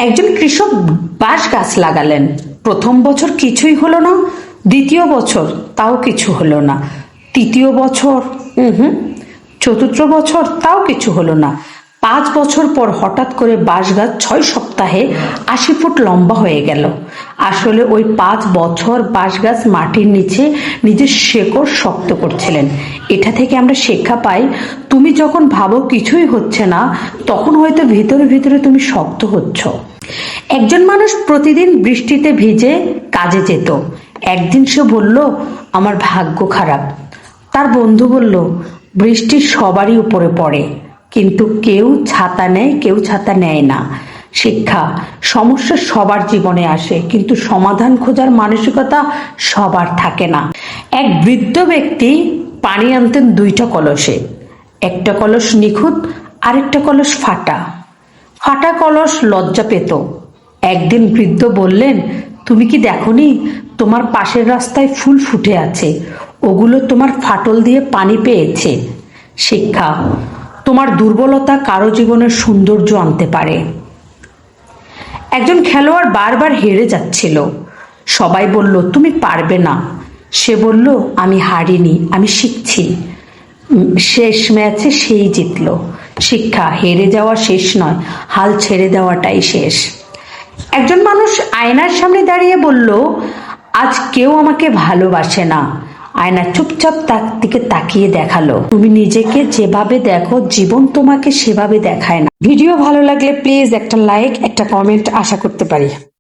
একজন কৃষক বাঁশ গাছ লাগালেন। প্রথম বছর কিছুই হলো না, দ্বিতীয় বছর তাও কিছু হলো না, তৃতীয় বছর চতুর্থ বছর তাও কিছু হলো না। 5 বছর পর হঠাৎ করে বাঁশ গাছ 6 সপ্তাহে 80 ফুট লম্বা হয়ে গেল। আসলে ওই 5 বছর বাঁশ গাছ মাটির নিচে নিজের শেকড় শক্ত করছিলেন। এটা থেকে আমরা শিক্ষা পাই, তুমি যখন ভাবো কিছুই হচ্ছে না, তখন হয়তো ভিতরে ভিতরে তুমি শক্ত হচ্ছ। একজন মানুষ প্রতিদিন বৃষ্টিতে ভিজে কাজে যেত। একদিন সে বলল, আমার ভাগ্য খারাপ। তার বন্ধু বলল, বৃষ্টি সবারই উপরে পড়ে, কিন্তু কেউ ছাতা নেয়, কেউ ছাতা নেয় না। শিক্ষা, সমস্যা সবার জীবনে আসে, কিন্তু সমাধান খোঁজার মানসিকতা সবার থাকে না। এক বৃদ্ধ ব্যক্তি পানি আনতেন 2টা কলসে। একটা কলস নিখুঁত, আরেকটা কলস ফাটা। ফাটা কলস লজ্জা পেত। একদিন বৃদ্ধ বললেন, তুমি কি দেখোনি তোমার পাশের রাস্তায় ফুল ফুটে আছে? ওগুলো তোমার ফাটল দিয়ে পানি পেয়েছে। শিক্ষা, তোমার দুর্বলতা কারো জীবনের সৌন্দর্য আনতে পারে। একজন খেলোয়াড় বারবার হেরে যাচ্ছিল। সবাই বলল, তুমি পারবে না। সে বলল, আমি হারিনি, আমি শিখছি। শেষ ম্যাচে সেই জিতল। শিক্ষা, হেরে যাওয়া শেষ নয়, হাল ছেড়ে দেওয়াটাই শেষ। একজন মানুষ আয়নার সামনে দাঁড়িয়ে বলল, আজ কেউ আমাকে ভালোবাসে না। আয়না চুপচাপ তার দিকে তাকিয়ে দেখালো, তুমি নিজেকে যেভাবে দেখো, জীবন তোমাকে সেভাবে দেখায় না। ভিডিও ভালো লাগলে প্লিজ একটা লাইক, একটা কমেন্ট আশা করতে পারি।